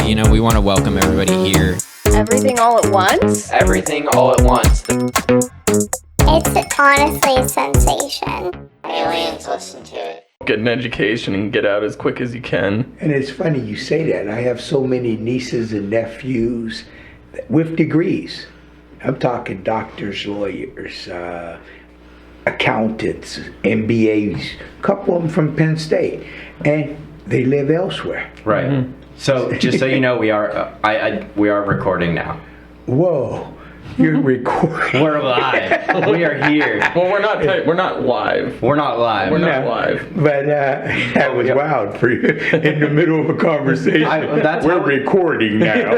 You know, we want to welcome everybody here. Everything all at once? Everything all at once. It's honestly a sensation. Aliens listen to it. Get an education and get out as quick as you can. And it's funny you say that. I have so many nieces and nephews with degrees. I'm talking doctors, lawyers, accountants, MBAs, a couple of them from Penn State, and they live elsewhere. Right. Mm-hmm. So just so you know, we are recording now. Whoa. You're recording. We're live. We are here. Well, we're not live. We're not live. We're not live. But that was wild for you. In the middle of a conversation. We're recording now.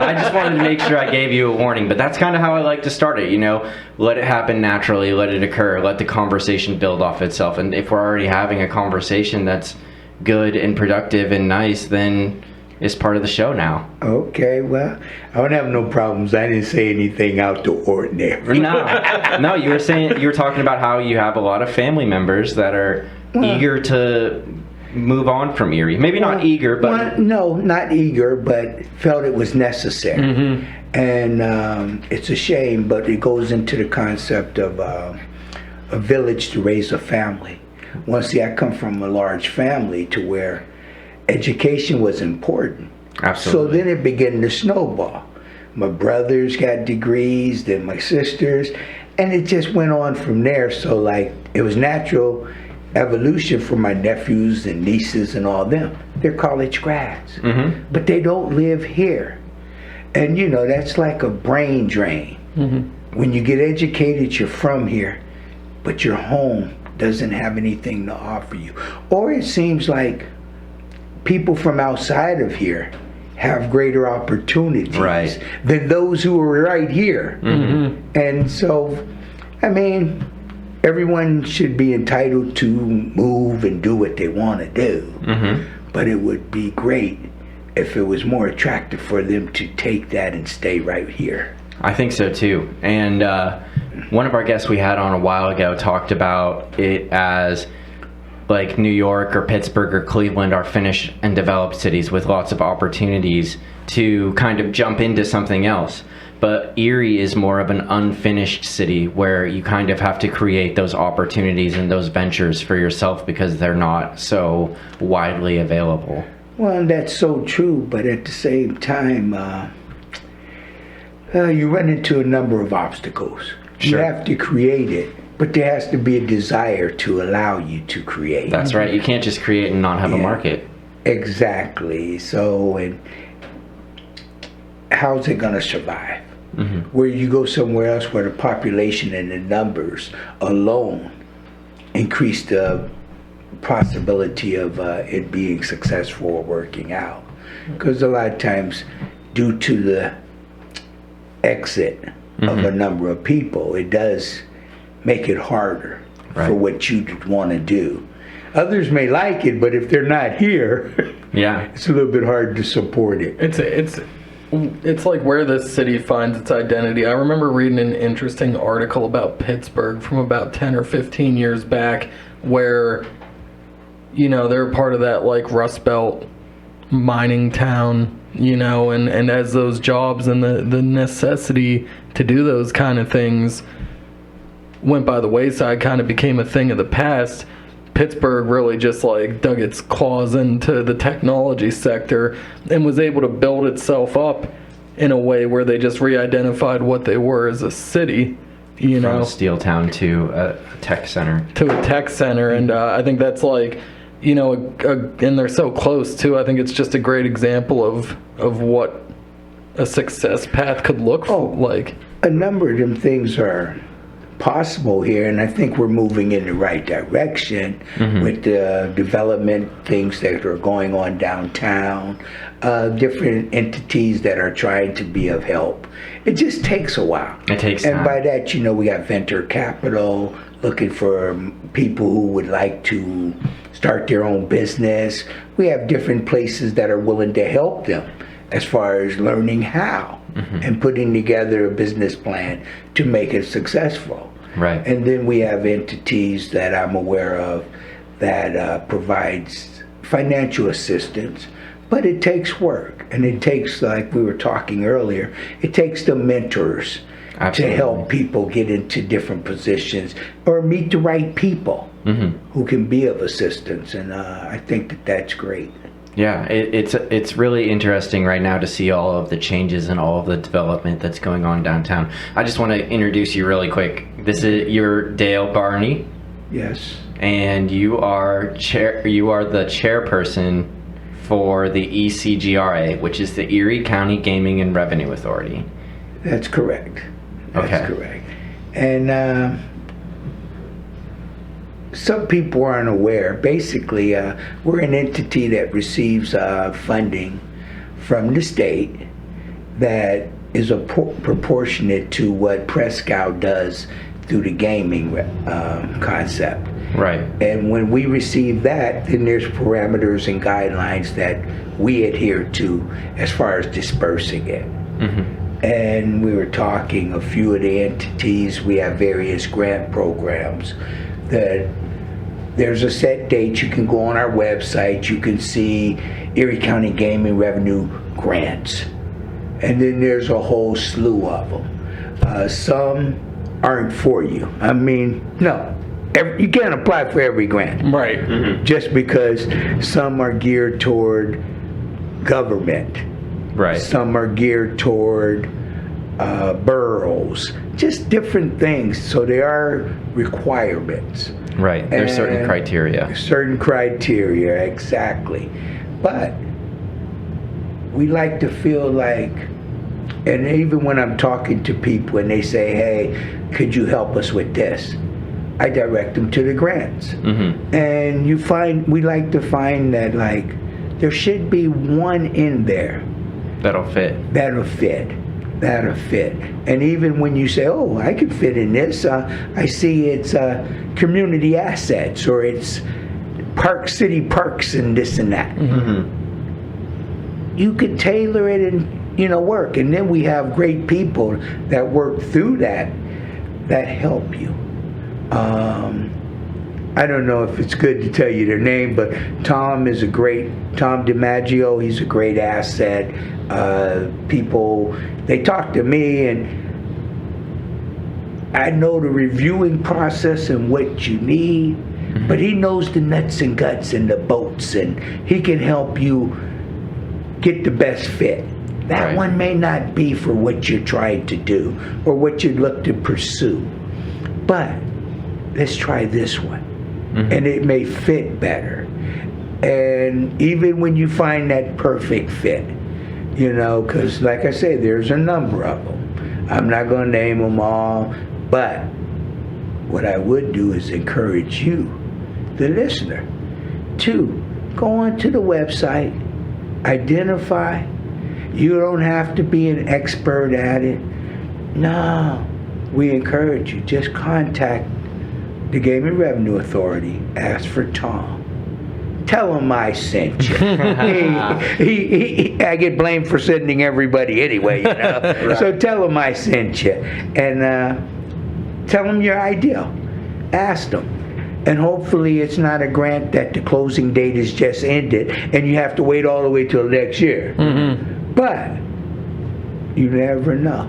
I just wanted to make sure I gave you a warning, but that's kind of how I like to start it, you know? Let it happen naturally, let it occur, let the conversation build off itself. And if we're already having a conversation that's good and productive and nice, then it's part of the show now. Okay, well, I don't have no problems. I didn't say anything out the ordinary. No, you were talking about how you have a lot of family members that are eager to move on from Erie. Maybe not eager, but no, not eager, but felt it was necessary. Mm-hmm. And it's a shame, but it goes into the concept of a village to raise a family. Well, see, I come from a large family to where education was important. Absolutely. So then it began to snowball. My brothers got degrees, then my sisters, and it just went on from there. So like it was natural evolution for my nephews and nieces and all them. They're college grads, mm-hmm. but they don't live here. And you know, that's like a brain drain. Mm-hmm. When you get educated, you're from here, but your home doesn't have anything to offer you. Or it seems like people from outside of here have greater opportunities than those who are right here. Mm-hmm. And so, I mean, everyone should be entitled to move and do what they want to do. Mm-hmm. But it would be great if it was more attractive for them to take that and stay right here. I think so too. And one of our guests we had on a while ago talked about it as like New York or Pittsburgh or Cleveland are finished and developed cities with lots of opportunities to kind of jump into something else. But Erie is more of an unfinished city where you kind of have to create those opportunities and those ventures for yourself because they're not so widely available. Well, that's so true, but at the same time, you run into a number of obstacles. Sure. You have to create it. But there has to be a desire to allow you to create. That's right. You can't just create and not have a market. Exactly. So, and how's it going to survive? Mm-hmm. Where you go somewhere else where the population and the numbers alone increase the possibility of it being successful or working out. Because a lot of times, due to the exit of a number of people, it does make it harder for what you want to do. Others may like it, but if they're not here, it's a little bit hard to support it. It's like where this city finds its identity. I remember reading an interesting article about Pittsburgh from about 10 or 15 years back where, you know, they're part of that like Rust Belt mining town, you know, and as those jobs and the necessity to do those kind of things went by the wayside, kind of became a thing of the past, Pittsburgh really just like dug its claws into the technology sector and was able to build itself up in a way where they just re-identified what they were as a city, you know. From a steel town to a tech center. And I think that's like, you know, and they're so close too. I think it's just a great example of what a success path could look like. A number of them things are possible here, and I think we're moving in the right direction with the development things that are going on downtown, different entities that are trying to be of help. It just takes a while. It takes time. And by that, you know, we got venture capital looking for people who would like to start their own business. We have different places that are willing to help them as far as learning how and putting together a business plan to make it successful. Right. And then we have entities that I'm aware of that provides financial assistance But it takes work, and it takes, like we were talking earlier, it takes the mentors Absolutely. to help people get into different positions or meet the right people who can be of assistance. And I think that that's great. Yeah, it's really interesting right now to see all of the changes and all of the development that's going on downtown. I just want to introduce you really quick. You're Dale Barney. Yes. And you are the chairperson for the ECGRA, which is the Erie County Gaming and Revenue Authority. That's correct. That's Okay. correct. And some people aren't aware. Basically, we're an entity that receives funding from the state that is proportionate to what Presque does through the gaming concept. Right. And when we receive that, then there's parameters and guidelines that we adhere to as far as dispersing it. And we were talking, a few of the entities, we have various grant programs that there's a set date. You can go on our website, you can see Erie County Gaming Revenue grants. And then there's a whole slew of them. Some aren't for you. I mean, no. You can't apply for every grant. Right. Just because some are geared toward government. Right. Some are geared toward boroughs. Just different things. So there are requirements. Right. There's certain And criteria. Certain criteria, exactly. But we like to feel like, and even when I'm talking to people and they say, hey, could you help us with this? I direct them to the grants. And we like to find that, like, there should be one in there That'll fit. that'll fit. And even when you say, oh, I can fit in this, I see it's community assets, or it's city parks and this and that. You could tailor it and work. And then we have great people that work through that help you. I don't know if it's good to tell you their name, but Tom DiMaggio, he's a great asset. People, they talk to me, and I know the reviewing process and what you need, but he knows the nuts and guts and the bolts, and he can help you get the best fit. That Right. one may not be for what you're trying to do or what you look to pursue, but let's try this one. And it may fit better. And even when you find that perfect fit, because like I say, there's a number of them. I'm not going to name them all, but what I would do is encourage you, the listener, to go onto the website, identify. You don't have to be an expert at it. No, we encourage you. Just contact the Gaming Revenue Authority. Ask for Tom. Tell him I sent you. I get blamed for sending everybody anyway, Right. So tell him I sent you. And tell him your idea. Ask them. And hopefully it's not a grant that the closing date is just ended and you have to wait all the way till next year. But you never know.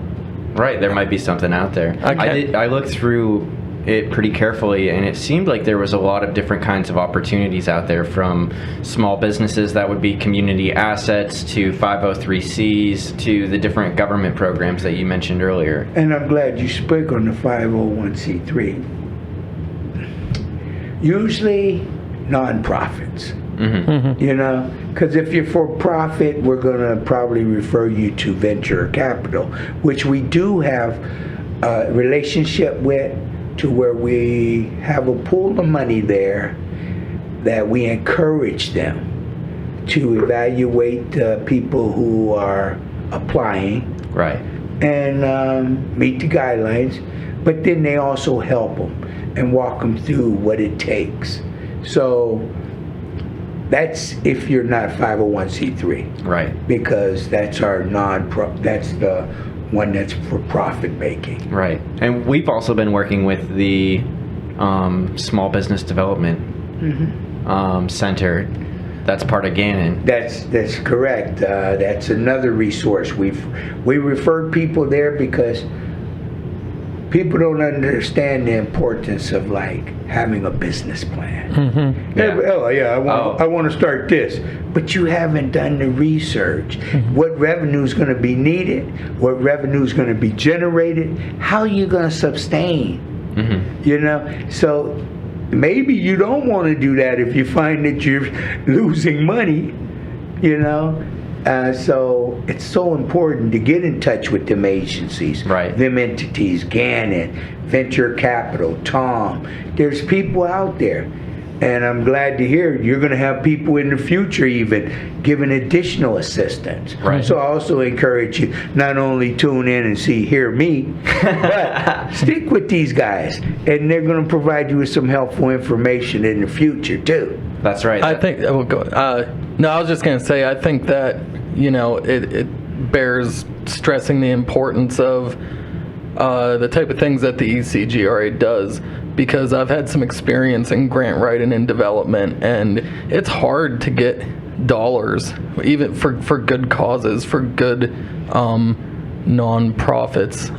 Right. There might be something out there. Okay. I looked through it pretty carefully, and it seemed like there was a lot of different kinds of opportunities out there, from small businesses that would be community assets to 503Cs to the different government programs that you mentioned earlier. And I'm glad you spoke on the 501c3. Usually nonprofits, because if you're for profit, we're going to probably refer you to venture capital, which we do have a relationship with, to where we have a pool of money there that we encourage them to evaluate people who are applying, Right. and meet the guidelines, but then they also help them and walk them through what it takes. So that's if you're not 501c3, Right. because that's our that's the one that's for profit making. Right. And we've also been working with the Small Business Development Center That's part of Gannon. That's correct. That's another resource. We refer people there because people don't understand the importance of like having a business plan. Mm-hmm. I want to start this, but you haven't done the research. What revenue is going to be needed? What revenue is going to be generated? How are you going to sustain? You know, so maybe you don't want to do that if you find that you're losing money. You know. So it's so important to get in touch with them agencies, them entities, Gannon, Venture Capital, Tom. There's people out there. And I'm glad to hear you're going to have people in the future even giving additional assistance. So I also encourage you not only tune in and hear me, but stick with these guys. And they're going to provide you with some helpful information in the future too. That's right. I think, no, I was just going to say, I think that, you know, it bears stressing the importance of the type of things that the ECGRA does, because I've had some experience in grant writing and development, and it's hard to get dollars, even for good causes, for good non-profits.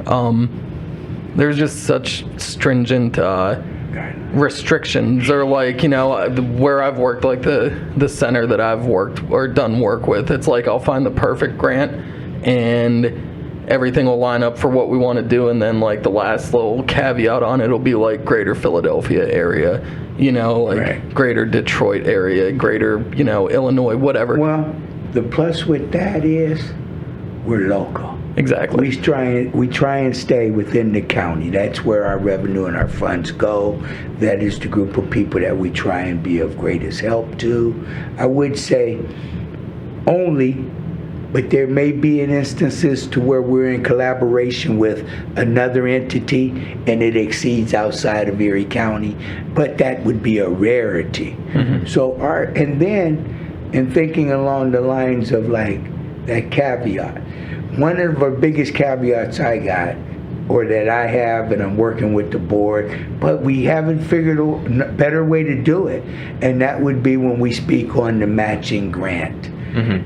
There's just such stringent restrictions, or like, you know, where I've worked, like the center that I've worked or done work with, it's like I'll find the perfect grant and everything will line up for what we want to do, and then like the last little caveat on it will be like greater Philadelphia area, you know, like greater Detroit area, greater, you know, Illinois, whatever. Well, the plus with that is we're local. Exactly. We try and stay within the county. That's where our revenue and our funds go. That is the group of people that we try and be of greatest help to. I would say only, but there may be instances to where we're in collaboration with another entity and it exceeds outside of Erie County, but that would be a rarity. So and then in thinking along the lines of like that caveat, one of our biggest caveats I got, or that I have, and I'm working with the board, but we haven't figured a better way to do it, and that would be when we speak on the matching grant.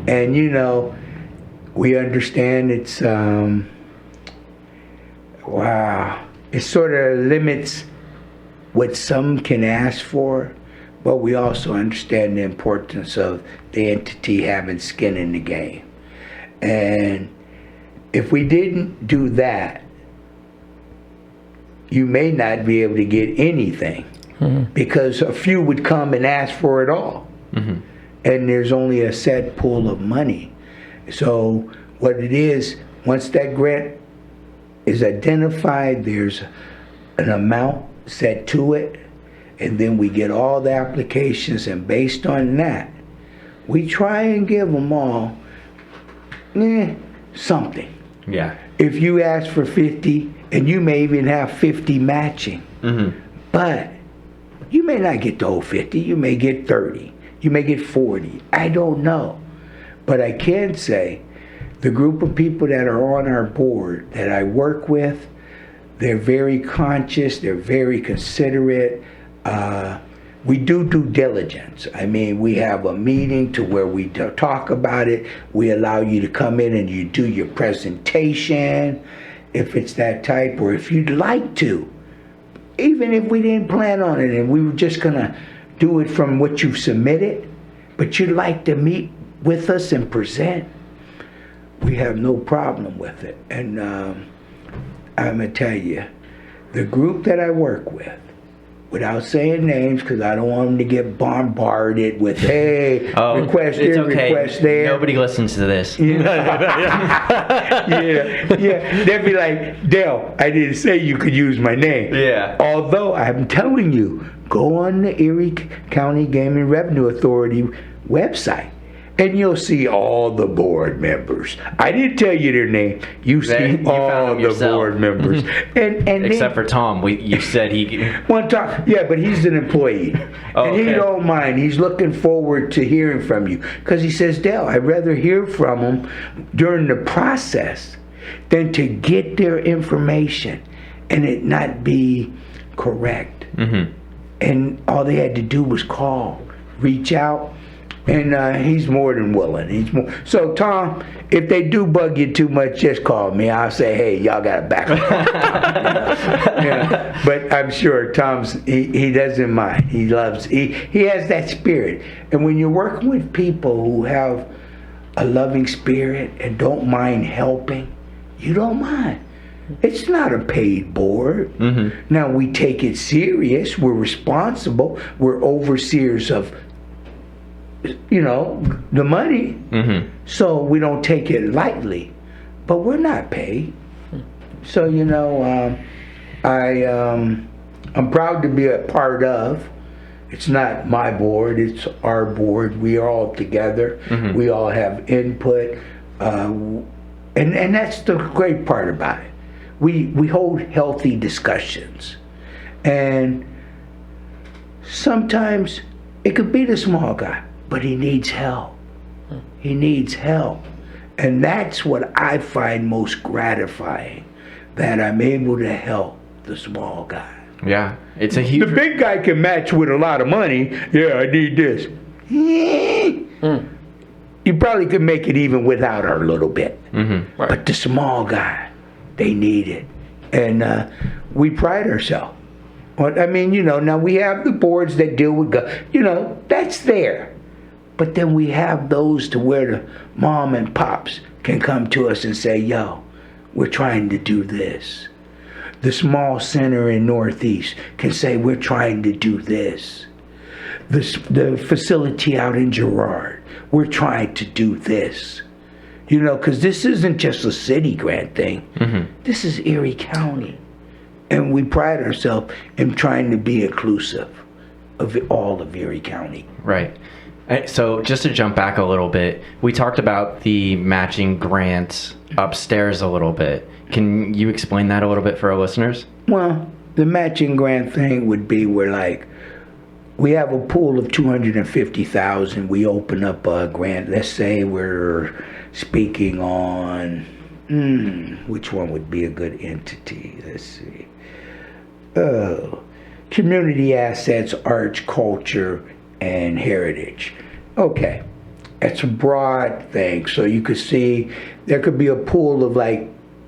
And you know, we understand it's it sort of limits what some can ask for, but we also understand the importance of the entity having skin in the game. And if we didn't do that, you may not be able to get anything, because a few would come and ask for it all. And there's only a set pool of money. So what it is, once that grant is identified, there's an amount set to it, and then we get all the applications, and based on that, we try and give them all something. If you ask for 50, and you may even have 50 matching, but you may not get the whole 50, you may get 30, you may get 40, I don't know. But I can say, the group of people that are on our board that I work with, they're very conscious, they're very considerate. We do due diligence. I mean, we have a meeting to where we talk about it. We allow you to come in and you do your presentation, if it's that type, or if you'd like to. Even if we didn't plan on it and we were just gonna do it from what you've submitted, but you'd like to meet with us and present, we have no problem with it. And I'm gonna tell you, the group that I work with, without saying names, because I don't want them to get bombarded with, hey, request here, request there. Nobody listens to this. Yeah. They'd be like, Dale, I didn't say you could use my name. Although I'm telling you, go on the Erie County Gaming Revenue Authority website, and you'll see all the board members. I didn't tell you their name. You see all the board members. and Except for Tom. You said he... One time, yeah, but he's an employee. And he don't mind. He's looking forward to hearing from you. Because he says, Dale, I'd rather hear from him during the process than to get their information and it not be correct. And all they had to do was call, reach out, And he's more than willing. So, Tom, if they do bug you too much, just call me. I'll say, hey, y'all got to back up. Yeah. But I'm sure he doesn't mind. He has that spirit. And when you're working with people who have a loving spirit and don't mind helping, you don't mind. It's not a paid board. Mm-hmm. Now, we take it serious. We're responsible. We're overseers of the money. Mm-hmm. So we don't take it lightly, but we're not paid. So I'm proud to be a part of. It's not my board, it's our board. We are all together. Mm-hmm. We all have input, and that's the great part about it. We hold healthy discussions, and sometimes it could be the small guy, but he needs help. He needs help. And that's what I find most gratifying, that I'm able to help the small guy. Yeah, it's a huge... The big guy can match with a lot of money. Yeah, I need this. You probably could make it even without her a little bit. Mm-hmm. Right. But the small guy, they need it. And we pride ourselves. I mean, now we have the boards that deal with, that's there. But then we have those to where the mom and pops can come to us and say, yo, we're trying to do this. The small center in Northeast can say, we're trying to do this. The facility out in Girard, we're trying to do this. Because this isn't just a city grant thing. Mm-hmm. This is Erie County. And we pride ourselves in trying to be inclusive of all of Erie County. Right. So just to jump back a little bit, we talked about the matching grants upstairs a little bit. Can you explain that a little bit for our listeners? Well, the matching grant thing would be where, we have a pool of $250,000. We open up a grant. Let's say we're speaking on, which one would be a good entity? Let's see. Community assets, arts, culture, and heritage. Okay, it's a broad thing. So you could see there could be a pool of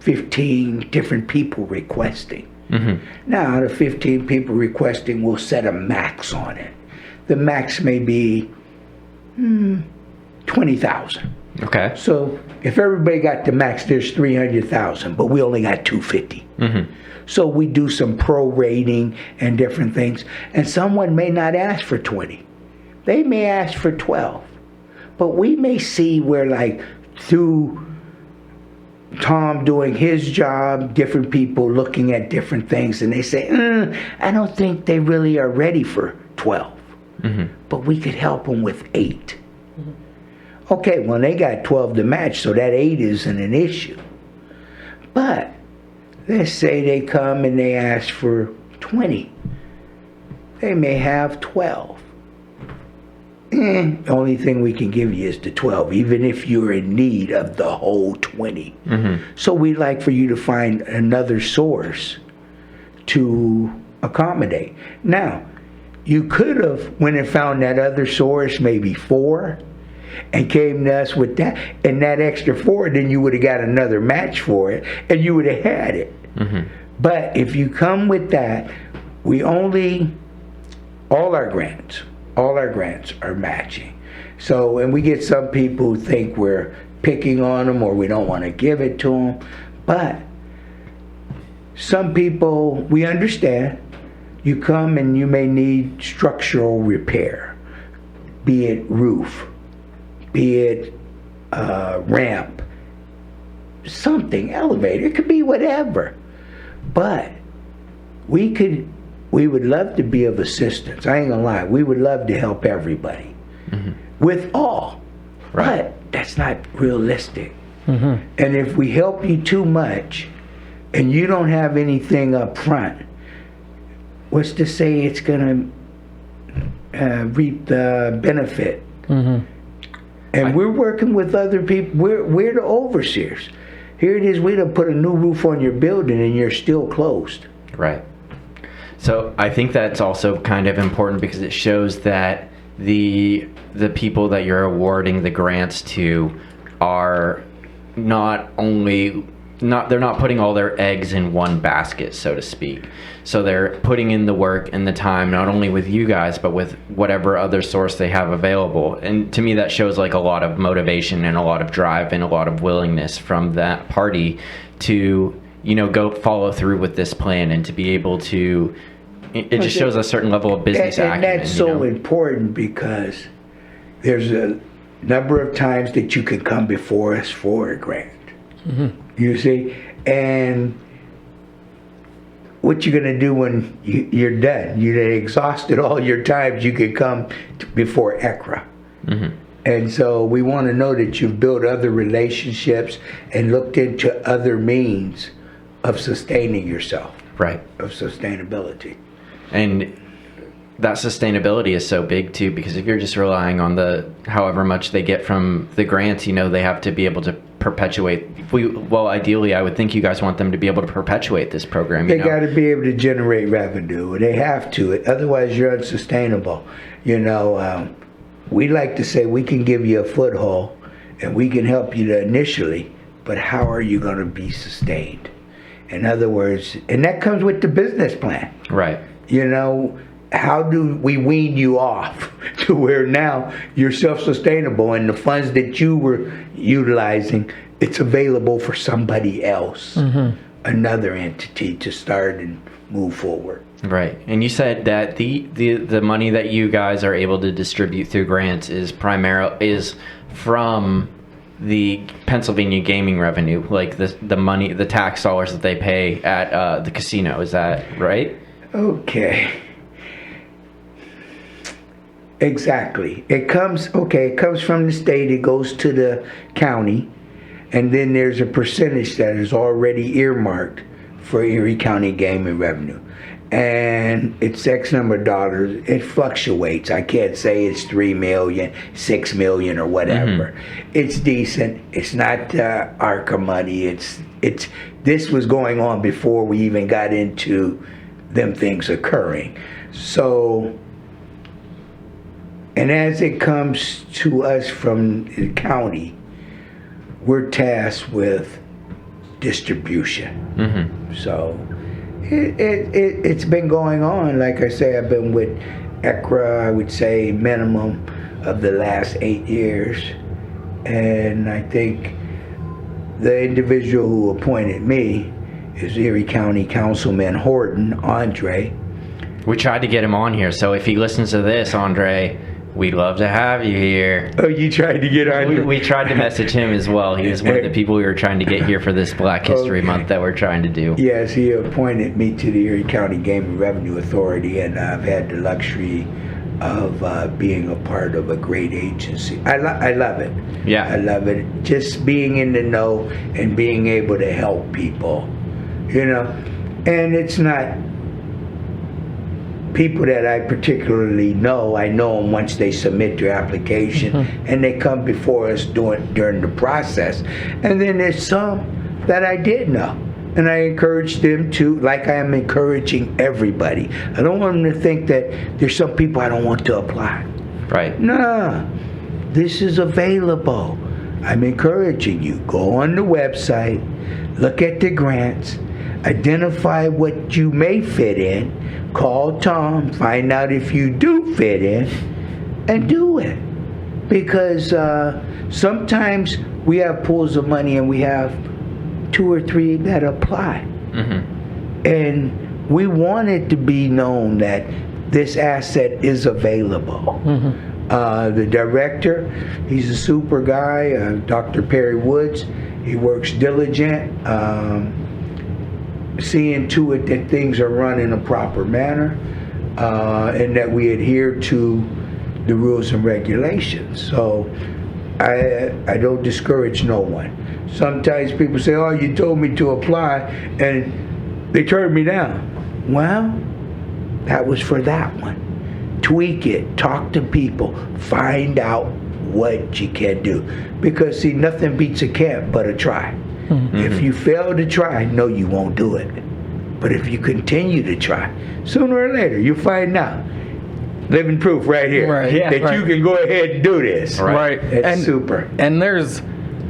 15 different people requesting. Mm-hmm. Now, out of 15 people requesting, we'll set a max on it. The max may be $20,000. Okay. So if everybody got the max, there's $300,000, but we only got $250. Mm-hmm. So we do some prorating and different things, and someone may not ask for 20. They may ask for 12. But we may see where, through Tom doing his job, different people looking at different things, and they say, I don't think they really are ready for 12. Mm-hmm. But we could help them with 8. Mm-hmm. Okay, well, they got 12 to match, so that 8 isn't an issue. But let's say they come and they ask for 20. They may have 12. The only thing we can give you is the 12, even if you're in need of the whole 20. Mm-hmm. So we'd like for you to find another source to accommodate. Now, you could have went and found that other source, maybe 4, and came to us with that. And that extra 4, then you would have got another match for it, and you would have had it. Mm-hmm. But if you come with that, all our grants are matching. So, and we get some people who think we're picking on them or we don't want to give it to them. But some people, we understand. You come and you may need structural repair, be it roof, be it ramp, something, elevator. It could be whatever. But we would love to be of assistance. I ain't gonna lie. We would love to help everybody with all. Right. But that's not realistic. Mm-hmm. And if we help you too much and you don't have anything up front, what's to say it's gonna reap the benefit? Mm-hmm. And we're working with other people. We're the overseers. Here it is. We done put a new roof on your building and you're still closed. Right. So I think that's also kind of important because it shows that the people that you're awarding the grants to are they're not putting all their eggs in one basket, so to speak. So they're putting in the work and the time, not only with you guys, but with whatever other source they have available. And to me, that shows like a lot of motivation and a lot of drive and a lot of willingness from that party to, go follow through with this plan and to be able to, it just shows a certain level of business acumen. And that's so important because there's a number of times that you can come before us for a grant. You see? And what you're going to do when you're done? You exhausted all your times you could come before ECGRA. And so we want to know that you've built other relationships and looked into other means of sustaining yourself. Right. Of sustainability. And that sustainability is so big too, because if you're just relying on however much they get from the grants, they have to be able to perpetuate. Ideally, I would think you guys want them to be able to perpetuate this program. They got to be able to generate revenue. They have to. Otherwise, you're unsustainable. We like to say we can give you a foothold and we can help you initially, but how are you going to be sustained? In other words, and that comes with the business plan. Right. How do we wean you off to where now you're self-sustainable and the funds that you were utilizing, it's available for somebody else, another entity to start and move forward. Right. And you said that the money that you guys are able to distribute through grants is from the Pennsylvania gaming revenue, like the money, the tax dollars that they pay at the casino. Is that right? Okay. Exactly. It comes from the state, it goes to the county, and then there's a percentage that is already earmarked for Erie County gaming revenue. And it's X number of dollars. It fluctuates. I can't say it's 3 million, 6 million, or whatever. It's decent. It's not ARCA money. It's this was going on before we even got into them things occurring. So, and as it comes to us from the county, we're tasked with distribution. So it's been going on. Like I say, I've been with ECGRA, I would say minimum of the last 8 years. And I think the individual who appointed me is Erie County Councilman Horton, Andre. We tried to get him on here, so if he listens to this, Andre, we'd love to have you here. Oh, you tried to get Andre? We tried to message him as well. He was one of the people we were trying to get here for this Black History Month that we're trying to do. Yes, he appointed me to the Erie County Gaming Revenue Authority, and I've had the luxury of being a part of a great agency. I love it. Yeah. I love it. Just being in the know and being able to help people, And it's not people that I particularly know. I know them once they submit their application and they come before us during the process. And then there's some that I did know. And I encourage them to, like I am encouraging everybody. I don't want them to think that there's some people I don't want to apply. Right. No, this is available. I'm encouraging you. Go on the website, look at the grants, identify what you may fit in, call Tom, find out if you do fit in, and do it. Because sometimes we have pools of money and we have 2 or 3 that apply. And we want it to be known that this asset is available. The director, he's a super guy, Dr. Perry Woods. He works diligent, seeing to it that things are run in a proper manner, and that we adhere to the rules and regulations. So I don't discourage no one. Sometimes people say, oh, you told me to apply, and they turned me down. Well, that was for that one. Tweak it, talk to people, find out what you can do. Because see, nothing beats a can't but a try. If you fail to try, no, you won't do it. But if you continue to try, sooner or later, you'll find out. living proof right here. Right. Yeah. that you can go ahead and do this. Right. It's super. And there's,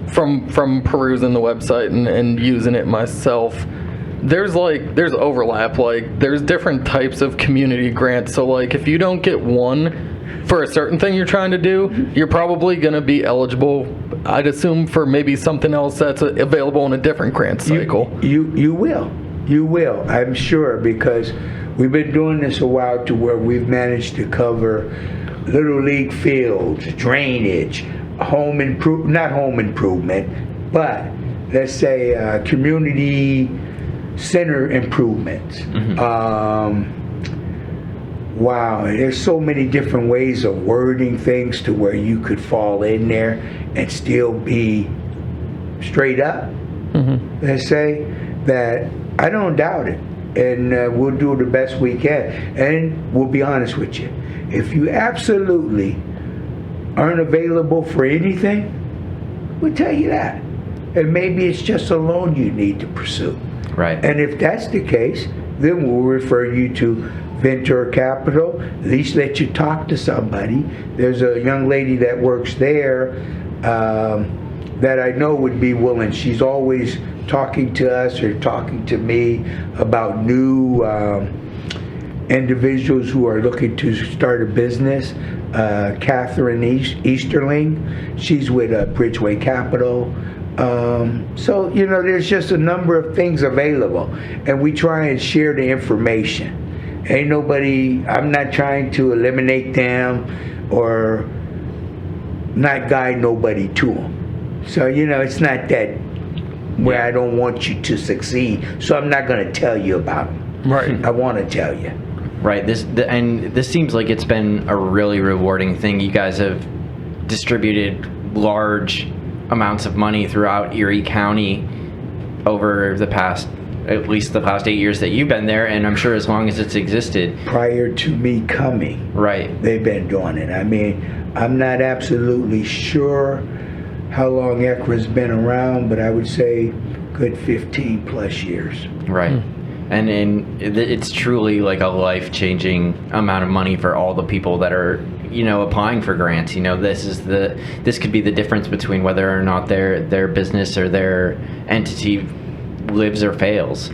from perusing the website and using it myself, there's overlap. Like, there's different types of community grants. So, like, if you don't get one for a certain thing you're trying to do, you're probably going to be eligible, I'd assume, for maybe something else that's available in a different grant cycle. You will, I'm sure, because we've been doing this a while to where we've managed to cover little league fields, drainage, not home improvement, but let's say community center improvements. Wow, there's so many different ways of wording things to where you could fall in there and still be straight up. Let's say that I don't doubt it, and we'll do the best we can. And we'll be honest with you, if you absolutely aren't available for anything, we'll tell you that. And maybe it's just a loan you need to pursue. Right. And if that's the case, then we'll refer you to Venture Capital, at least let you talk to somebody. There's a young lady that works there that I know would be willing. She's always talking to us or talking to me about new individuals who are looking to start a business. Catherine Easterling, she's with Bridgeway Capital. So, there's just a number of things available, and we try and share the information. I'm not trying to eliminate them or not guide nobody to them. So, it's not that where I don't want you to succeed, so I'm not going to tell you about them. Right. I want to tell you. Right. This seems like it's been a really rewarding thing. You guys have distributed large amounts of money throughout Erie County over at least the past 8 years that you've been there, and I'm sure as long as it's existed. Prior to me coming, right, they've been doing it. I mean, I'm not absolutely sure how long ECGRA's been around, but I would say good 15 plus years. Right. And it's truly like a life-changing amount of money for all the people that are, applying for grants. This could be the difference between whether or not their business or their entity lives or fails.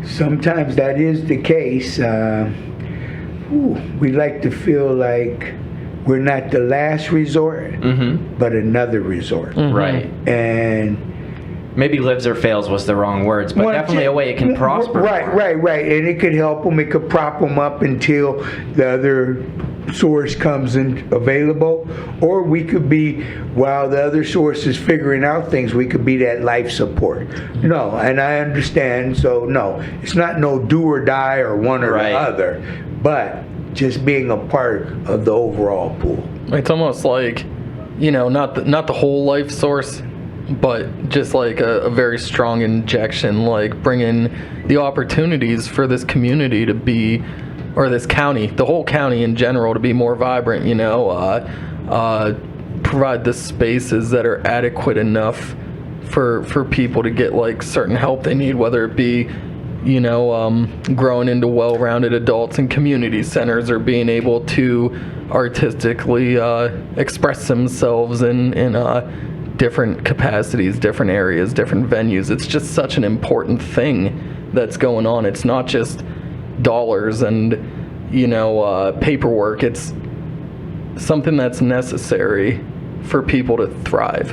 Sometimes that is the case. We like to feel like we're not the last resort, but another resort. Right. And maybe lives or fails was the wrong words, but definitely a way it can prosper. Right. And it could help them. It could prop them up until the other source comes in available. Or we could be, while the other source is figuring out things, we could be that life support. No, and I understand. So, no, it's not no do or die or one or the other, but just being a part of the overall pool. It's almost like, not the whole life source, but just like a very strong injection, like bringing the opportunities for this community to be, or this county, the whole county in general, to be more vibrant, provide the spaces that are adequate enough for people to get like certain help they need, whether it be, growing into well-rounded adults in community centers, or being able to artistically express themselves in different capacities, different areas, different venues. It's just such an important thing that's going on. It's not just dollars and paperwork. It's something that's necessary for people to thrive.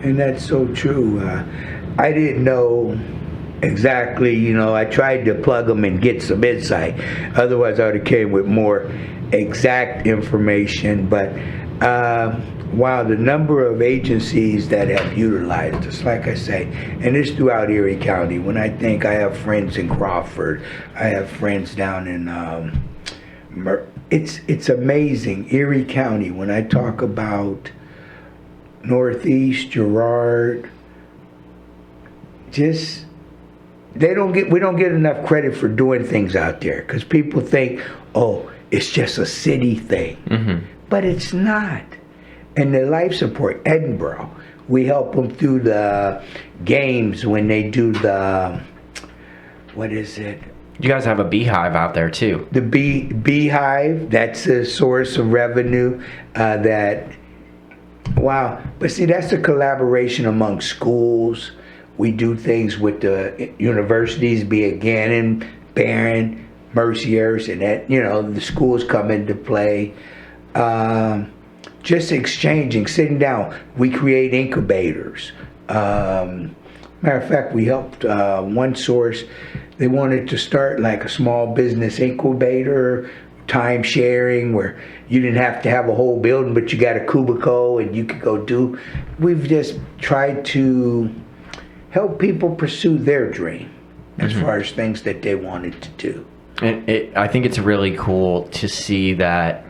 And that's so true. I didn't know exactly, I tried to plug them and get some insight. Otherwise I would have came with more exact information. But wow, the number of agencies that have utilized us, like I say, and it's throughout Erie County. When I think, I have friends in Crawford, I have friends down in, it's amazing, Erie County, when I talk about Northeast, Girard, just, we don't get enough credit for doing things out there, because people think, oh, it's just a city thing. But it's not. And the life support, Edinburgh, we help them through the games when they do the, You guys have a beehive out there too. The beehive, that's a source of revenue wow. But see, that's a collaboration among schools. We do things with the universities, be it Gannon, Barron, Merciers, and that, the schools come into play. Just exchanging, sitting down. We create incubators. Matter of fact, we helped one source. They wanted to start like a small business incubator, time sharing, where you didn't have to have a whole building, but you got a cubicle and you could go do. We've just tried to help people pursue their dream as far as things that they wanted to do. And I think it's really cool to see that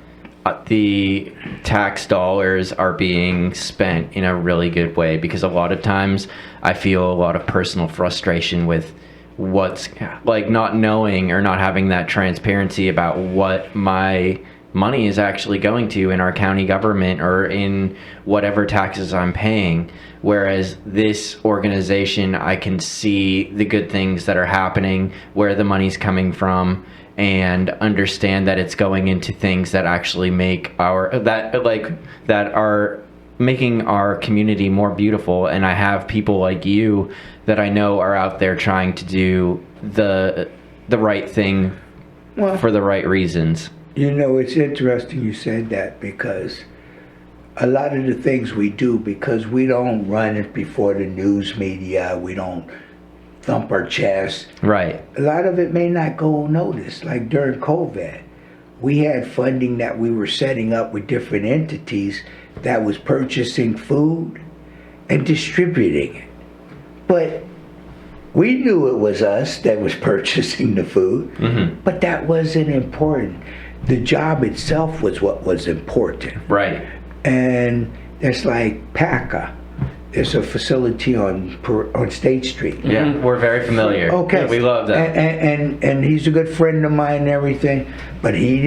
the tax dollars are being spent in a really good way, because a lot of times I feel a lot of personal frustration with what's like not knowing or not having that transparency about what my money is actually going to in our county government or in whatever taxes I'm paying. Whereas this organization, I can see the good things that are happening, where the money's coming from, and understand that it's going into things that actually make that are making our community more beautiful. And I have people like you that I know are out there trying to do the right thing for the right reasons. It's interesting you said that, because a lot of the things we do, because we don't run it before the news media, we don't thump our chest. Right. A lot of it may not go unnoticed. Like during COVID, we had funding that we were setting up with different entities that was purchasing food and distributing it. But we knew it was us that was purchasing the food, but that wasn't important. The job itself was what was important. Right. And it's like PACA. It's a facility on State Street. Yeah, we're very familiar. Okay, we love that. And he's a good friend of mine and everything. But we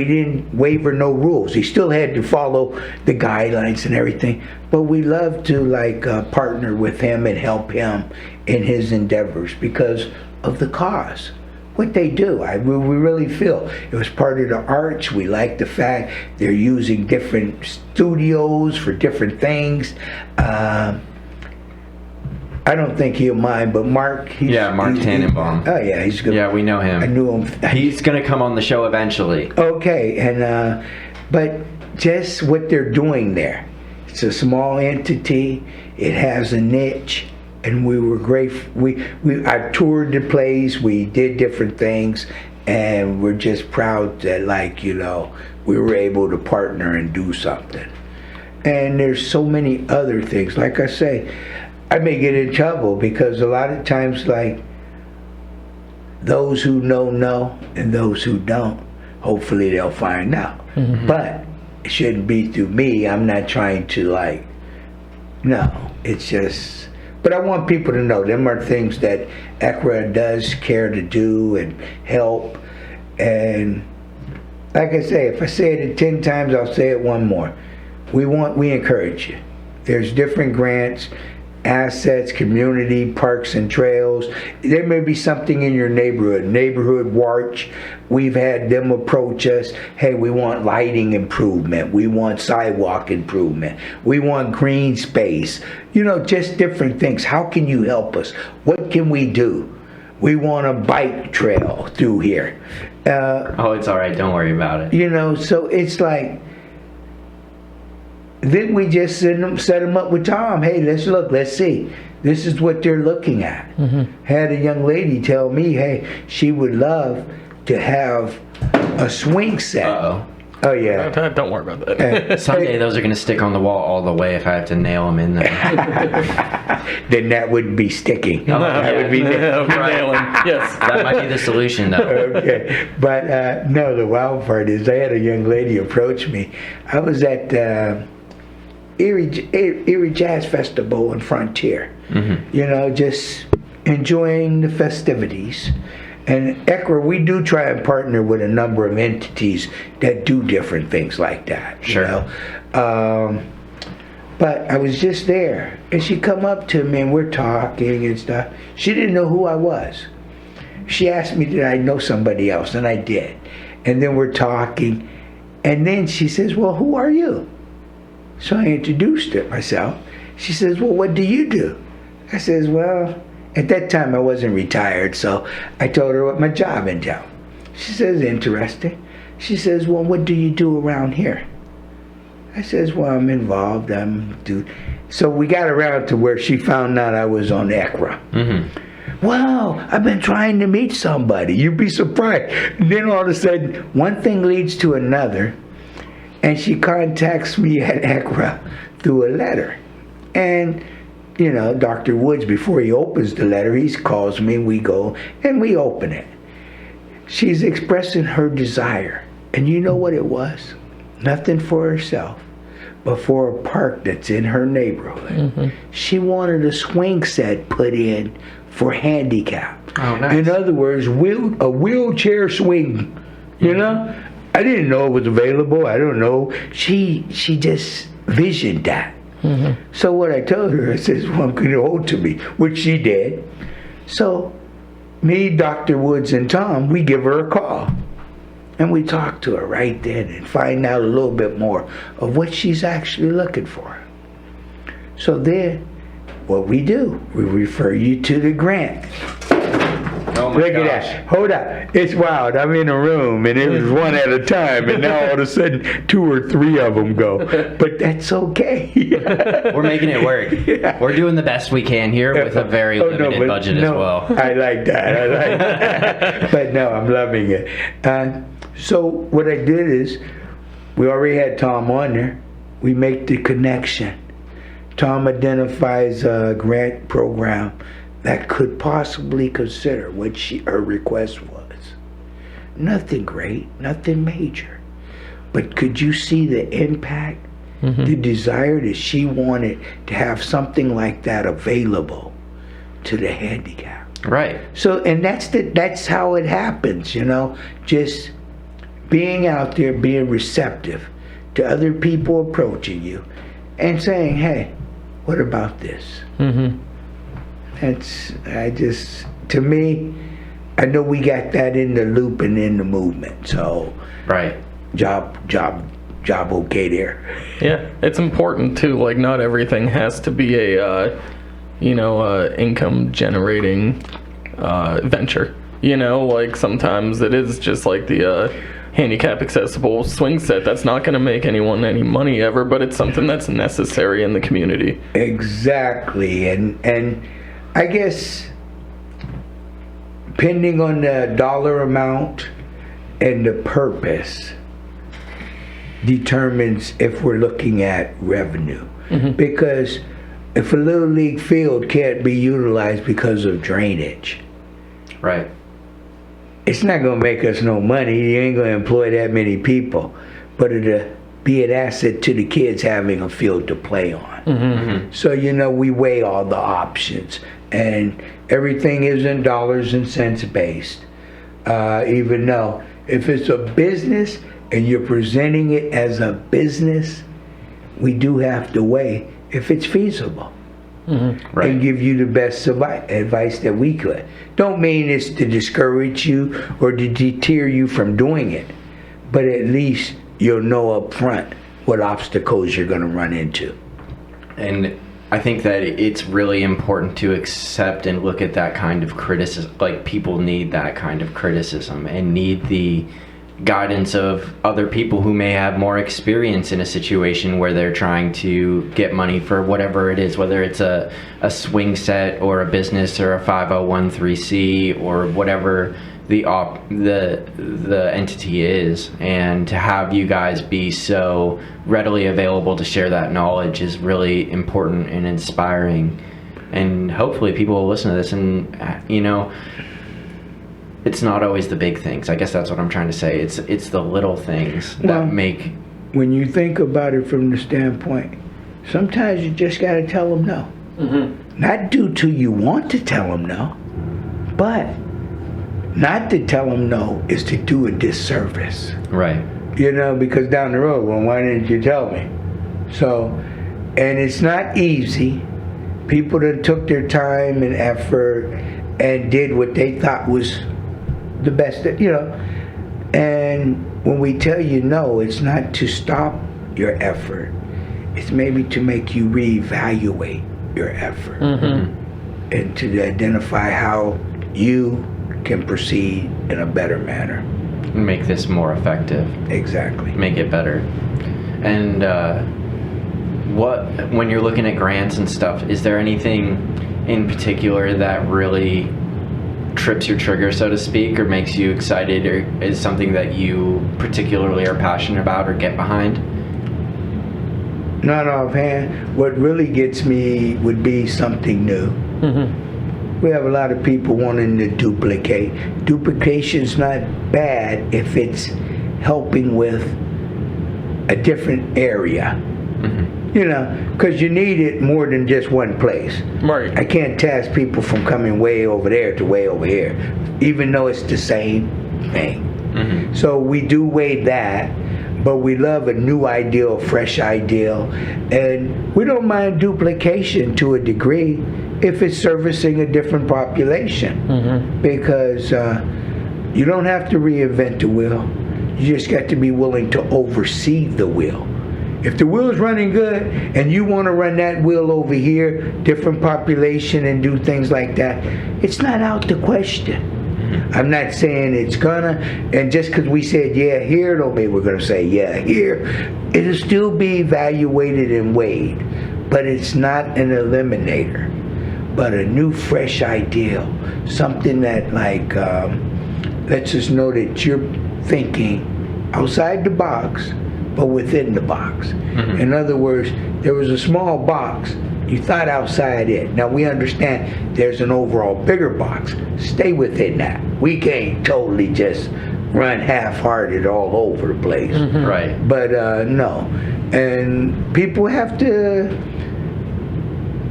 didn't waiver no rules. He still had to follow the guidelines and everything. But we love to partner with him and help him in his endeavors because of the cause. What they do, we really feel it was part of the arts. We like the fact they're using different studios for different things. I don't think he'll mind, but Mark. Mark Tannenbaum. Oh yeah, he's good. Yeah, we know him. I knew him. He's gonna come on the show eventually. Okay, and but just what they're doing there. It's a small entity. It has a niche. And we were great. I toured the place. We did different things, and we're just proud that we were able to partner and do something. And there's so many other things. Like I say, I may get in trouble because a lot of times, those who know, and those who don't, hopefully they'll find out. But it shouldn't be through me. I'm not trying to no. It's just. But I want people to know them are things that ECGRA does care to do and help. And like I say, if I say it 10 times, I'll say it one more. We encourage you. There's different grants, assets, community, parks and trails. There may be something in your neighborhood watch. We've had them approach us. Hey, we want lighting improvement. We want sidewalk improvement. We want green space. Just different things. How can you help us? What can we do? We want a bike trail through here. It's all right. Don't worry about it. So it's like, then we just set them up with Tom. Hey, let's see. This is what they're looking at. Had a young lady tell me, hey, she would love to have a swing set. Uh-oh. Oh, yeah. Don't worry about that. Someday those are going to stick on the wall all the way if I have to nail them in there. Then that would be sticking. That would be nailing. Yes. That might be the solution, though. Okay. But, no, the wild part is I had a young lady approach me. I was at Erie Jazz Festival in Frontier. Just enjoying the festivities. And ECGRA, we do try and partner with a number of entities that do different things like that. Sure. But I was just there, and she come up to me, and we're talking and stuff. She didn't know who I was. she asked me, did I know somebody else? And I did. And then we're talking. And then she says, well, who are you? So I introduced myself. She says, well, what do you do? I says, well, at that time I wasn't retired, so I told her what my job entailed. She says, interesting. She says, well, what do you do around here? I says, well, I'm involved. So we got around to where she found out I was on ECGRA. Mm-hmm. Wow, I've been trying to meet somebody. You'd be surprised. And then all of a sudden, one thing leads to another, and she contacts me at ECGRA through a letter. And, you know, Dr. Woods, before he opens the letter, he calls me, we go, and we open it. She's expressing her desire. And you know what it was? Nothing for herself, but for a park that's in her neighborhood. Mm-hmm. She wanted a swing set put in for handicap. Oh, nice. In other words, a wheelchair swing. You know? I didn't know it was available. I don't know. She just visioned that. Mm-hmm. So what I told her, I says, well, I'm going to hold to me, which she did. So me, Dr. Woods, and Tom, we give her a call. And we talk to her right then and find out a little bit more of what she's actually looking for. So then, what we do, we refer you to the grant. Oh my Look gosh. at that. Hold up. It's wild. I'm in a room and it was one at a time, and now all of a sudden 2 or 3 of them go. But that's okay. We're making it work. Yeah. We're doing the best we can here with a very limited budget as well. I like that. But no, I'm loving it. So what I did is, we already had Tom on there. We make the connection. Tom identifies a grant program that could possibly consider what her request was. Nothing great, nothing major. But could you see the impact, the desire that she wanted to have something like that available to the handicapped? Right. So, and that's how it happens, you know, just being out there, being receptive to other people approaching you and saying, hey, what about this? Mm-hmm. To me, I know we got that in the loop and in the movement. So, right. Job okay there. Yeah, it's important too. Like, not everything has to be a, income generating venture. You know, like sometimes it is just like the handicap accessible swing set that's not going to make anyone any money ever, but it's something that's necessary in the community. Exactly, and I guess depending on the dollar amount and the purpose determines if we're looking at revenue. Mm-hmm. Because if a little league field can't be utilized because of drainage, right, it's not going to make us no money. You ain't going to employ that many people, but it'll be an asset to the kids having a field to play on. Mm-hmm. So, we weigh all the options, and everything isn't dollars and cents based. Even though if it's a business and you're presenting it as a business, we do have to weigh if it's feasible. Mm-hmm. Right. And give you the best advice that we could. Don't mean it's to discourage you or to deter you from doing it, but at least you'll know up front what obstacles you're going to run into. And I think that it's really important to accept and look at that kind of criticism. Like, people need that kind of criticism and need the guidance of other people who may have more experience in a situation where they're trying to get money for whatever it is, whether it's a swing set or a business or a 501(c) or whatever the entity is. And to have you guys be so readily available to share that knowledge is really important and inspiring. And hopefully people will listen to this and, it's not always the big things. I guess that's what I'm trying to say. It's the little things that make... When you think about it from the standpoint, sometimes you just got to tell them no. Mm-hmm. Not due to you want to tell them no, but not to tell them no is to do a disservice. Right. Because down the road, well, why didn't you tell me? So, and it's not easy. People that took their time and effort and did what they thought was the best, And when we tell you no, it's not to stop your effort. It's maybe to make you reevaluate your effort and to identify how you can proceed in a better manner. Make this more effective. Exactly. Make it better. And when you're looking at grants and stuff, is there anything in particular that really trips your trigger, so to speak, or makes you excited, or is something that you particularly are passionate about or get behind? Not offhand. What really gets me would be something new. We have a lot of people wanting to duplicate. Duplication's not bad if it's helping with a different area. Because you need it more than just one place. Right. I can't task people from coming way over there to way over here, even though it's the same thing. So we do weigh that, but we love a new ideal, fresh ideal, and we don't mind duplication to a degree if it's servicing a different population. Because you don't have to reinvent the wheel. You just got to be willing to oversee the wheel. If the wheel's running good and you want to run that wheel over here, different population, and do things like that, it's not out the question. I'm not saying it's gonna, and just because we said yeah here, don't mean we're gonna say yeah here. It'll still be evaluated and weighed, but it's not an eliminator, but a new, fresh ideal, something that lets us know that you're thinking outside the box, but within the box. In other words, there was a small box, you thought outside it. Now we understand there's an overall bigger box. Stay within that. We can't totally just run half-hearted all over the place. Right. But no. And people have to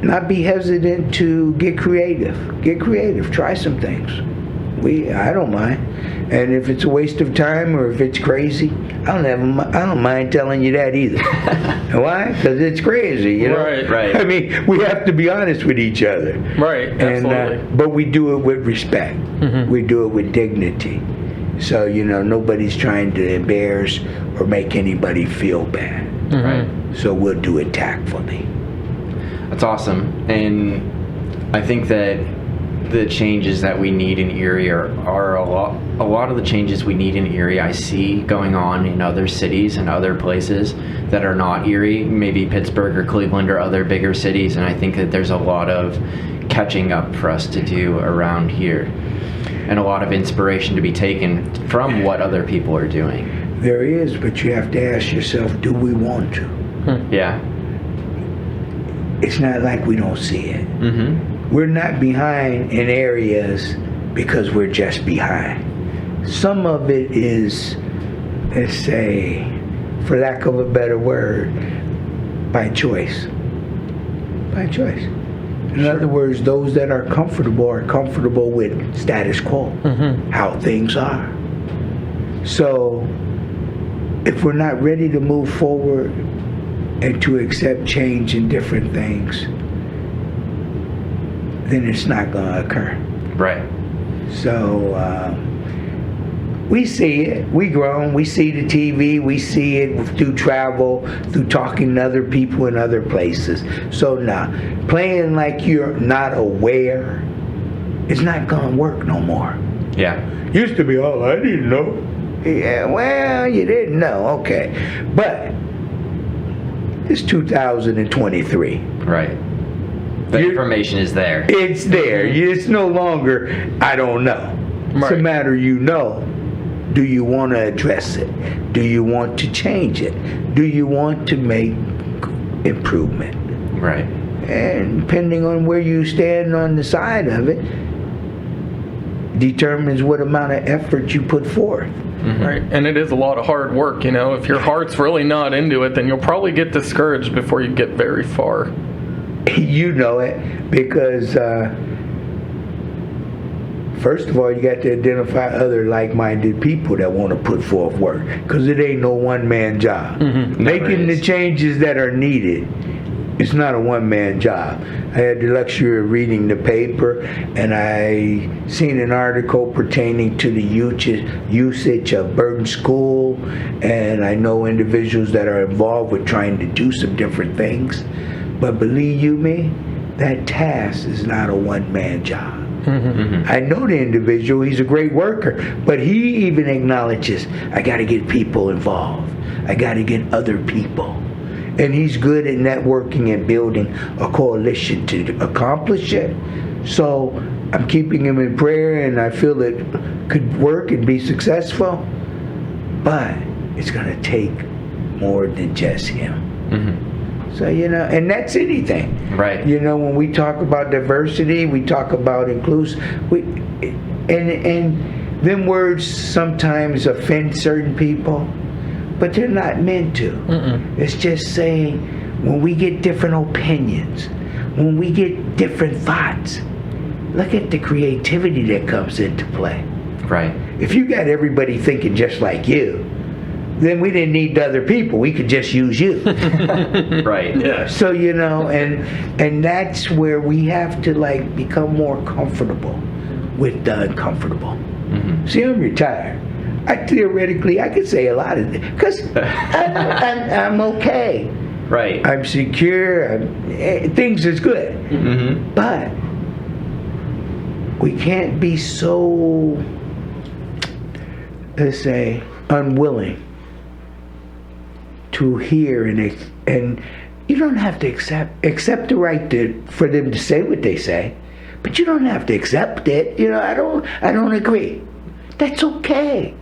not be hesitant to get creative. Get creative. Try some things. I don't mind. And if it's a waste of time or if it's crazy, I don't mind telling you that either. Why? Because it's crazy, Right. I mean, we have to be honest with each other. Right, absolutely. But we do it with respect. We do it with dignity. So, nobody's trying to embarrass or make anybody feel bad. Right. So we'll do it tactfully. That's awesome. And I think that the changes that we need in Erie are a lot of the changes we need in Erie I see going on in other cities and other places that are not Erie, maybe Pittsburgh or Cleveland or other bigger cities, and I think that there's a lot of catching up for us to do around here and a lot of inspiration to be taken from what other people are doing. There is, but you have to ask yourself, do we want to? Yeah. It's not like we don't see it. We're not behind in areas because we're just behind. Some of it is, let's say, for lack of a better word, by choice. By choice. In other words, those that are comfortable with status quo, how things are. So, if we're not ready to move forward and to accept change in different things, then it's not going to occur. Right. So we see it. We grown. We see the TV. We see it through travel, through talking to other people in other places. So now, playing like you're not aware, it's not going to work no more. Yeah. Used to be, all I didn't know. Yeah, well, you didn't know. Okay. But it's 2023. Right. The information is there. It's there. It's no longer, I don't know. It's a matter do you want to address it? Do you want to change it? Do you want to make improvement? Right. And depending on where you stand on the side of it, determines what amount of effort you put forth. Right, and it is a lot of hard work, If your heart's really not into it, then you'll probably get discouraged before you get very far. You know it, because first of all, you got to identify other like-minded people that want to put forth work, because it ain't no one-man job. Making the changes that are needed it's not a one-man job. I had the luxury of reading the paper, and I seen an article pertaining to the usage of Burton School, and I know individuals that are involved with trying to do some different things. But believe you me, that task is not a one-man job. I know the individual, he's a great worker, but he even acknowledges, I got to get people involved. I got to get other people. And he's good at networking and building a coalition to accomplish it. So I'm keeping him in prayer, and I feel it could work and be successful. But it's going to take more than just him. So, and that's anything. Right. When we talk about diversity, we talk about inclusion. And them words sometimes offend certain people, but they're not meant to. It's just saying, when we get different opinions, when we get different thoughts, look at the creativity that comes into play. Right. If you got everybody thinking just like you, then we didn't need other people. We could just use you. Right. Yeah. So, and that's where we have to become more comfortable with the uncomfortable. See, I'm retired. I could say a lot of it because I'm okay. Right. I'm secure. Things is good. But we can't be so, let's say, unwilling to hear and you don't have to accept the right for them to say what they say, but you don't have to accept it. I don't agree. That's okay.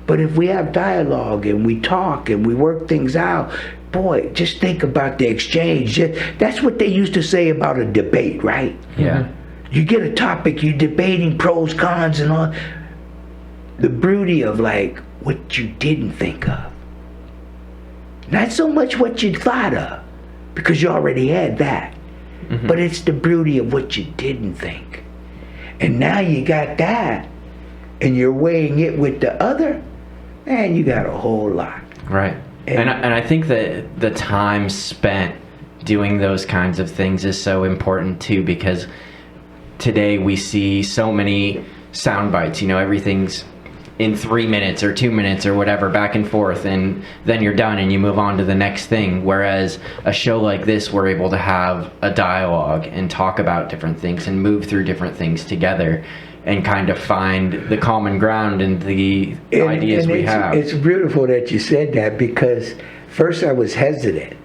But if we have dialogue and we talk and we work things out, boy, just think about the exchange. That's what they used to say about a debate, right? Yeah. You get a topic, you're debating pros, cons, and all. The beauty of what you didn't think of. Not so much what you thought of, because you already had that. But it's the beauty of what you didn't think. And now you got that, and you're weighing it with the other, and you got a whole lot. Right. And I think that the time spent doing those kinds of things is so important too, because today we see so many sound bites. Everything's in 3 minutes or 2 minutes or whatever, back and forth, and then you're done and you move on to the next thing. Whereas a show like this, we're able to have a dialogue and talk about different things and move through different things together and kind of find the common ground and the ideas we have. It's beautiful that you said that, because first I was hesitant,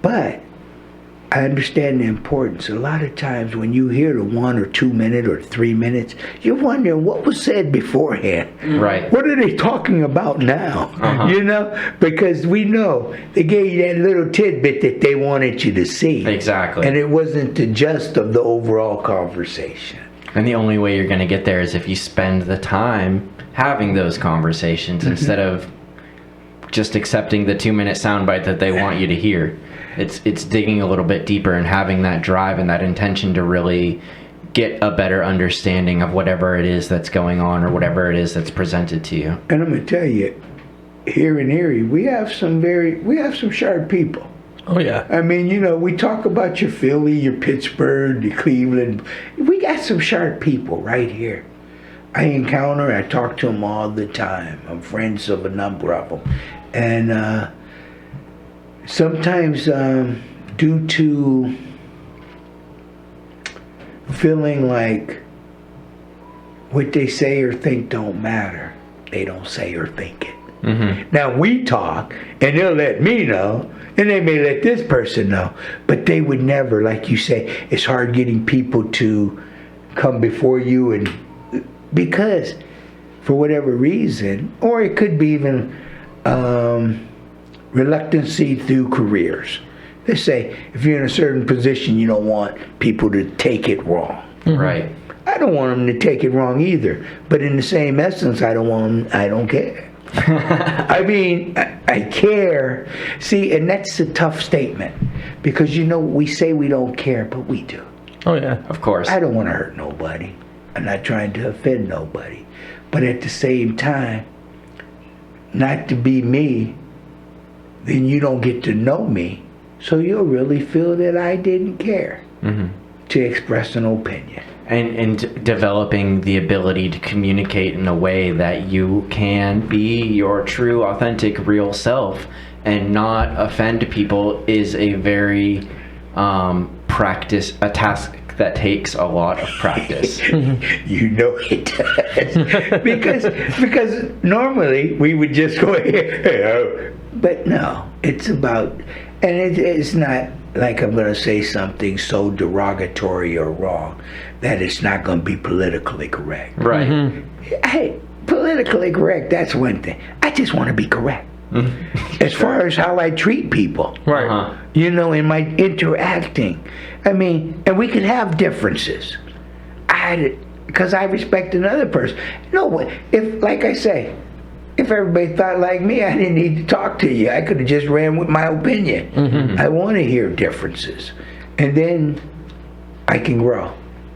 but I understand the importance. A lot of times when you hear the 1 or 2 minute or 3 minutes, you're wondering what was said beforehand. Right. What are they talking about now? Because we know they gave you that little tidbit that they wanted you to see. Exactly. And it wasn't the gist of the overall conversation. And the only way you're going to get there is if you spend the time having those conversations instead of just accepting the 2-minute soundbite that they want you to hear. It's digging a little bit deeper and having that drive and that intention to really get a better understanding of whatever it is that's going on or whatever it is that's presented to you. And I'm going to tell you, here in Erie, we have some sharp people. Oh, yeah. I mean, we talk about your Philly, your Pittsburgh, your Cleveland. We got some sharp people right here. I talk to them all the time. I'm friends of a number of them. And sometimes due to feeling like what they say or think don't matter, they don't say or think it. Now we talk and they'll let me know, and they may let this person know, but they would never, like you say, it's hard getting people to come before you, and because for whatever reason, or it could be even reluctancy through careers. They say if you're in a certain position, you don't want people to take it wrong. Right. I don't want them to take it wrong either, but in the same essence, I don't care. I mean, I care. See, and that's a tough statement, because we say we don't care, but we do. Oh, yeah. Of course. I don't want to hurt nobody. I'm not trying to offend nobody. But at the same time, not to be me, then you don't get to know me, So you'll really feel that I didn't care to express an opinion. And developing the ability to communicate in a way that you can be your true, authentic, real self and not offend people is a very a task that takes a lot of practice. You know it does. because normally we would just go here, but no, it's about, and it's not like I'm going to say something so derogatory or wrong that it's not going to be politically correct. Right. Hey, politically correct, that's one thing. I just want to be correct. As far as how I treat people. Right. You know, in my interacting. I mean, and we can have differences. Because I respect another person. No, if, like I say, if everybody thought like me, I didn't need to talk to you. I could have just ran with my opinion. I want to hear differences. And then I can grow.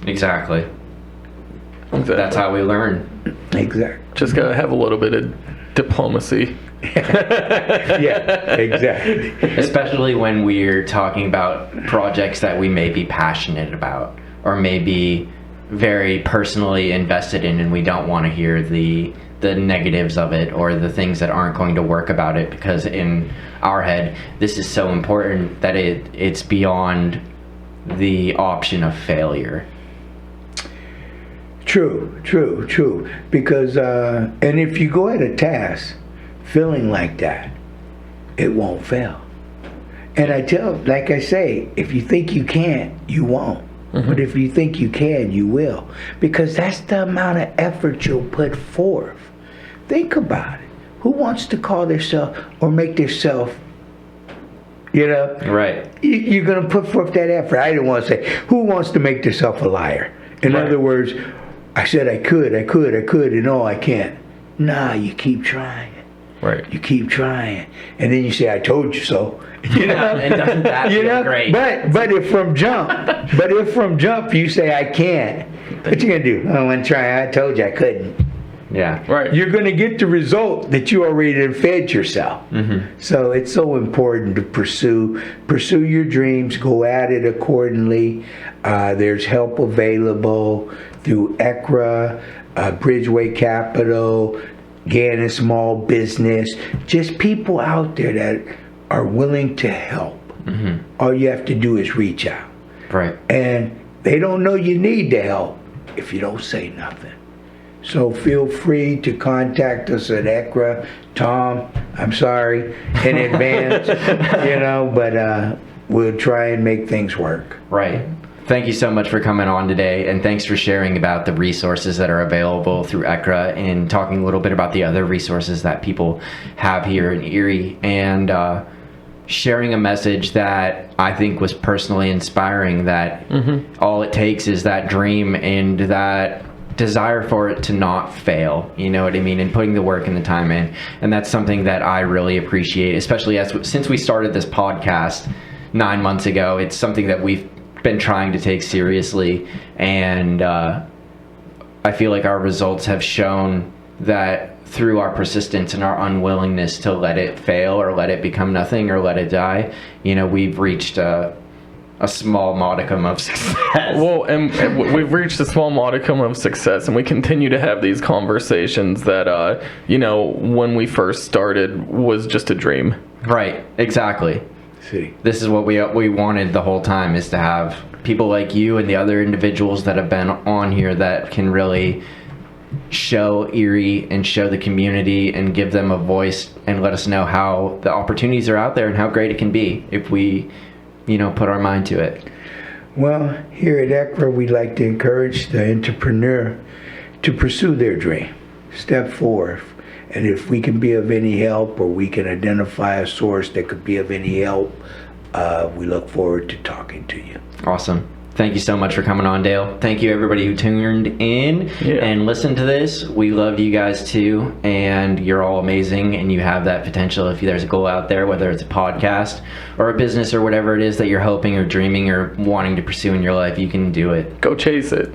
Exactly. That's how we learn. Exactly. Just gotta have a little bit of diplomacy. Yeah, exactly. Especially when we're talking about projects that we may be passionate about or may be very personally invested in, and we don't want to hear the negatives of it or the things that aren't going to work about it, because in our head this is so important that it's beyond the option of failure. True. Because, and if you go at a task feeling like that, it won't fail. And I tell, like I say, if you think you can't, you won't. But if you think you can, you will. Because that's the amount of effort you'll put forth. Think about it. Who wants to call themselves or make themselves, you know? Right. You're going to put forth that effort. I didn't want to say, who wants to make themselves a liar? In other words, I said I could, and no, I can't. Nah, you keep trying. Right. You keep trying. And then you say, I told you so. You know? And doesn't that feel great? But if from jump you say I can't, what you gonna do? I want to try. I told you I couldn't. Yeah. Right. You're gonna get the result that you already fed yourself. So it's so important to pursue your dreams, go at it accordingly. There's help available through ECGRA, Bridgeway Capital, Gannon Small Business, just people out there that are willing to help. All you have to do is reach out. Right. And they don't know you need the help if you don't say nothing. So feel free to contact us at ECGRA. Tom, I'm sorry in advance, but we'll try and make things work. Right. Thank you so much for coming on today, and thanks for sharing about the resources that are available through ECGRA and talking a little bit about the other resources that people have here in Erie, and sharing a message that I think was personally inspiring, that all it takes is that dream and that desire for it to not fail, you know what I mean, and putting the work and the time in. And that's something that I really appreciate, especially since we started this podcast 9 months ago. It's something that we've been trying to take seriously, and I feel like our results have shown that through our persistence and our unwillingness to let it fail or let it become nothing or let it die, we've reached a small modicum of success. Well, and we've reached a small modicum of success, and we continue to have these conversations that, when we first started was just a dream. Right, exactly. See. This is what we wanted the whole time, is to have people like you and the other individuals that have been on here that can really show Erie and show the community and give them a voice and let us know how the opportunities are out there and how great it can be if we put our mind to it. Well, here at ECGRA, we like to encourage the entrepreneur to pursue their dream. Step forward. And if we can be of any help, or we can identify a source that could be of any help, we look forward to talking to you. Awesome. Thank you so much for coming on, Dale. Thank you, everybody who tuned in and listened to this. We love you guys too, and you're all amazing, and you have that potential. If there's a goal out there, whether it's a podcast or a business or whatever it is that you're hoping or dreaming or wanting to pursue in your life, you can do it. Go chase it.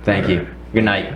Thank you. Good night.